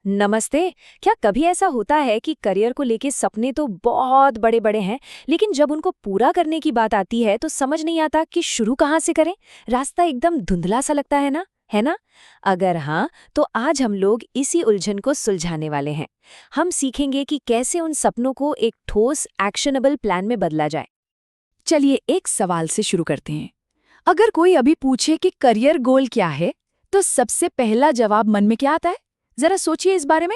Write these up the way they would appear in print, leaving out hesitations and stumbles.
नमस्ते। क्या कभी ऐसा होता है कि करियर को लेके सपने तो बहुत बड़े बड़े हैं, लेकिन जब उनको पूरा करने की बात आती है तो समझ नहीं आता कि शुरू कहाँ से करें। रास्ता एकदम धुंधला सा लगता है ना? अगर हाँ, तो आज हम लोग इसी उलझन को सुलझाने वाले हैं। हम सीखेंगे कि कैसे उन सपनों को एक ठोस एक्शनेबल प्लान में बदला जाए। चलिए एक सवाल से शुरू करते हैं। अगर कोई अभी पूछे कि करियर गोल क्या है, तो सबसे पहला जवाब मन में क्या आता है? जरा सोचिए इस बारे में।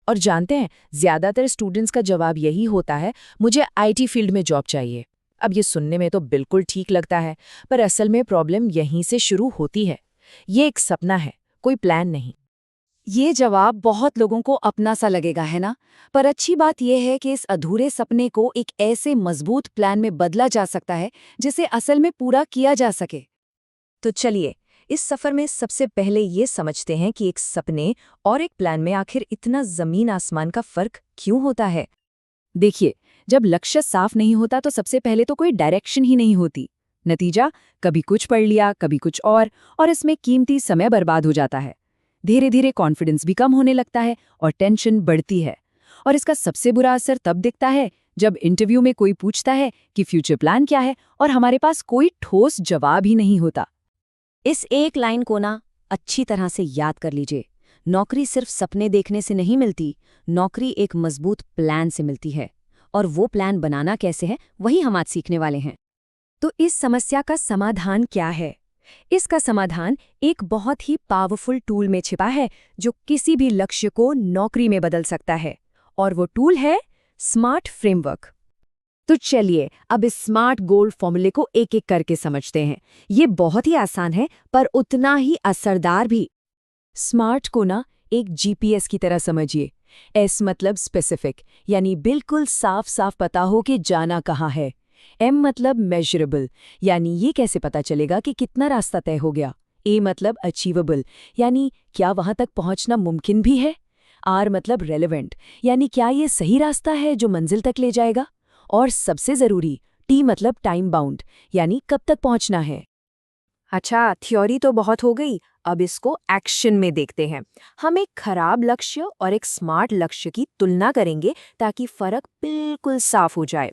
और जानते हैं, ज्यादातर स्टूडेंट्स का जवाब यही होता है, मुझे आईटी फील्ड में जॉब चाहिए। अब ये सुनने में तो बिल्कुल ठीक लगता है, पर असल में प्रॉब्लम यहीं से शुरू होती है। ये एक सपना है, कोई प्लान नहीं। ये जवाब बहुत लोगों को अपना सा लगेगा, है ना? पर अच्छी बात यह है कि इस अधूरे सपने को एक ऐसे मजबूत प्लान में बदला जा सकता है जिसे असल में पूरा किया जा सके। तो चलिए, इस सफर में सबसे पहले ये समझते हैं कि एक सपने और एक प्लान में आखिर इतना जमीन आसमान का फर्क क्यों होता है। देखिए, जब लक्ष्य साफ नहीं होता तो सबसे पहले तो कोई डायरेक्शन ही नहीं होती। नतीजा, कभी कुछ पढ़ लिया, कभी कुछ और इसमें कीमती समय बर्बाद हो जाता है। धीरे धीरे कॉन्फिडेंस भी कम होने लगता है और टेंशन बढ़ती है। और इसका सबसे बुरा असर तब दिखता है जब इंटरव्यू में कोई पूछता है कि फ्यूचर प्लान क्या है और हमारे पास कोई ठोस जवाब ही नहीं होता। इस एक लाइन को ना अच्छी तरह से याद कर लीजिए। नौकरी सिर्फ सपने देखने से नहीं मिलती, नौकरी एक मजबूत प्लान से मिलती है। और वो प्लान बनाना कैसे है, वही हम आज सीखने वाले हैं। तो इस समस्या का समाधान क्या है? इसका समाधान एक बहुत ही पावरफुल टूल में छिपा है जो किसी भी लक्ष्य को नौकरी में बदल सकता है। और वो टूल है स्मार्ट फ्रेमवर्क। तो चलिए अब इस स्मार्ट गोल फॉर्मूले को एक एक करके समझते हैं। ये बहुत ही आसान है पर उतना ही असरदार भी। स्मार्ट को ना एक जीपीएस की तरह समझिए। एस मतलब स्पेसिफिक, यानी बिल्कुल साफ साफ पता हो कि जाना कहाँ है। एम मतलब मेजरेबल, यानी ये कैसे पता चलेगा कि कितना रास्ता तय हो गया। ए मतलब अचीवेबल, यानी क्या वहां तक पहुंचना मुमकिन भी है। आर मतलब रेलेवेंट, यानी क्या ये सही रास्ता है जो मंजिल तक ले जाएगा। और सबसे जरूरी टी मतलब टाइम बाउंड, यानी कब तक पहुंचना है। अच्छा, थ्योरी तो बहुत हो गई, अब इसको एक्शन में देखते हैं। हम एक खराब लक्ष्य और एक स्मार्ट लक्ष्य की तुलना करेंगे ताकि फर्क बिल्कुल साफ हो जाए।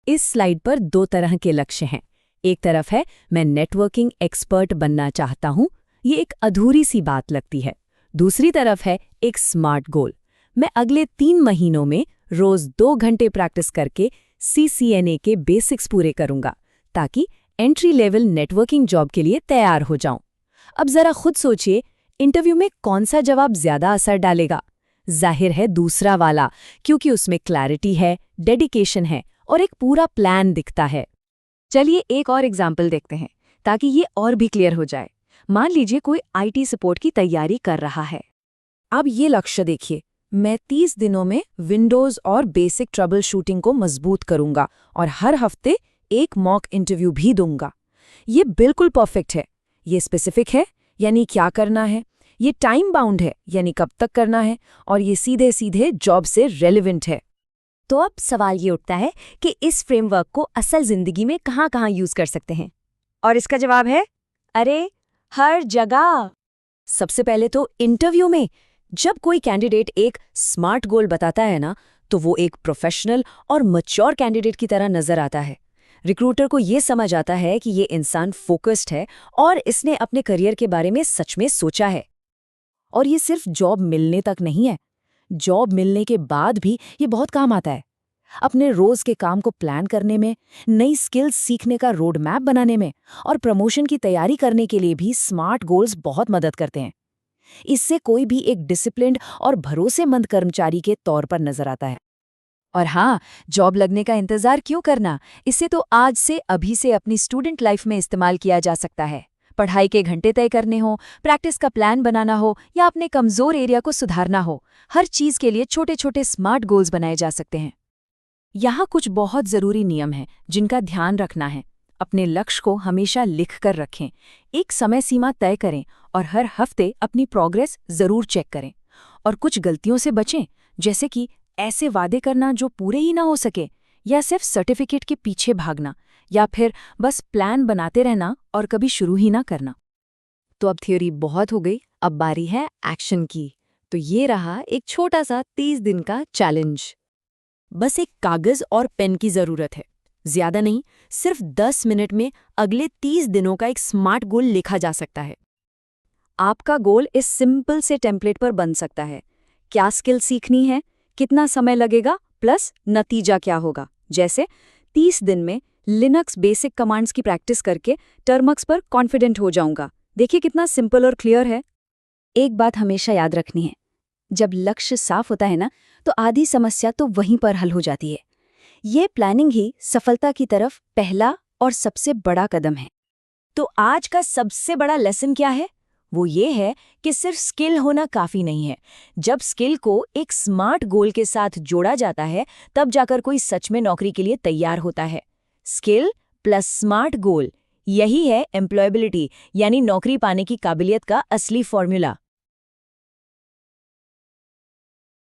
इस स्लाइड पर दो तरह के लक्ष्य हैं। एक तरफ है मैं नेटवर्किंग एक्सपर्ट बनना चाहता हूं, ये एक अधूरी सी बात लगती है। दूसरी तरफ है एक स्मार्ट गोल, मैं अगले 3 महीनों में रोज 2 घंटे प्रैक्टिस करके CCNA के बेसिक्स पूरे करूंगा ताकि एंट्री लेवल नेटवर्किंग जॉब के लिए तैयार हो जाऊं। अब जरा खुद सोचिए, इंटरव्यू में कौन सा जवाब ज्यादा असर डालेगा? जाहिर है दूसरा वाला, क्योंकि उसमें क्लैरिटी है, डेडिकेशन है और एक पूरा प्लान दिखता है। चलिए एक और एग्जाम्पल देखते हैं ताकि ये और भी क्लियर हो जाए। मान लीजिए कोई IT सपोर्ट की तैयारी कर रहा है। अब ये लक्ष्य देखिए, मैं 30 दिनों में विंडोज और बेसिक ट्रबल शूटिंग को मजबूत करूंगा और हर हफ्ते एक मॉक इंटरव्यू भी दूंगा। ये बिल्कुल परफेक्ट है। ये स्पेसिफिक है, यानी क्या करना है। ये टाइम बाउंड है, यानी कब तक करना है। और ये सीधे सीधे जॉब से रेलेवेंट है। तो अब सवाल ये उठता है कि इस फ्रेमवर्क को असल जिंदगी में कहाँ-कहाँ यूज कर सकते हैं? और इसका जवाब है, अरे हर जगह। सबसे पहले तो इंटरव्यू में जब कोई कैंडिडेट एक स्मार्ट गोल बताता है ना, तो वो एक प्रोफेशनल और मैच्योर कैंडिडेट की तरह नजर आता है। रिक्रूटर को ये समझ आता है कि ये इंसान फोकस्ड है और इसने अपने करियर के बारे में सच में सोचा है। और ये सिर्फ जॉब मिलने तक नहीं है, जॉब मिलने के बाद भी ये बहुत काम आता है। अपने रोज के काम को प्लान करने में, नई स्किल्स सीखने का रोड मैप बनाने में और प्रमोशन की तैयारी करने के लिए भी स्मार्ट गोल्स बहुत मदद करते हैं। इससे कोई भी एक डिसिप्लिन्ड और भरोसेमंद कर्मचारी के तौर पर नजर आता है। और हाँ, जॉब लगने का इंतजार क्यों करना? इसे तो आज से अभी से अपनी स्टूडेंट लाइफ में इस्तेमाल किया जा सकता है। पढ़ाई के घंटे तय करने हो, प्रैक्टिस का प्लान बनाना हो या अपने कमजोर एरिया को सुधारना हो, हर चीज के लिए छोटे छोटे स्मार्ट गोल्स बनाए जा सकते हैं। यहाँ कुछ बहुत जरूरी नियम हैं जिनका ध्यान रखना है। अपने लक्ष्य को हमेशा लिख कर रखें, एक समय सीमा तय करें और हर हफ्ते अपनी प्रोग्रेस जरूर चेक करें। और कुछ गलतियों से बचें, जैसे कि ऐसे वादे करना जो पूरे ही ना हो सके, या सिर्फ सर्टिफिकेट के पीछे भागना, या फिर बस प्लान बनाते रहना और कभी शुरू ही ना करना। तो अब थ्योरी बहुत हो गई, अब बारी है एक्शन की। तो ये रहा एक छोटा सा 30 दिन का चैलेंज। बस एक कागज और पेन की जरूरत है, ज्यादा नहीं, सिर्फ 10 मिनट में अगले 30 दिनों का एक स्मार्ट गोल लिखा जा सकता है। आपका गोल इस सिंपल से टेम्पलेट पर बन सकता है। क्या स्किल सीखनी है, कितना समय लगेगा, प्लस नतीजा क्या होगा। जैसे 30 दिन में लिनक्स बेसिक कमांड्स की प्रैक्टिस करके टर्मक्स पर कॉन्फिडेंट हो जाऊंगा। देखिए कितना सिंपल और क्लियर है। एक बात हमेशा याद रखनी है, जब लक्ष्य साफ होता है ना, तो आधी समस्या तो वहीं पर हल हो जाती है। ये प्लानिंग ही सफलता की तरफ पहला और सबसे बड़ा कदम है। तो आज का सबसे बड़ा लेसन क्या है? वो ये है कि सिर्फ स्किल होना काफी नहीं है। जब स्किल को एक स्मार्ट गोल के साथ जोड़ा जाता है, तब जाकर कोई सच में नौकरी के लिए तैयार होता है। स्किल प्लस स्मार्ट गोल, यही है एम्प्लॉयबिलिटी यानी नौकरी पाने की काबिलियत का असली फॉर्मूला।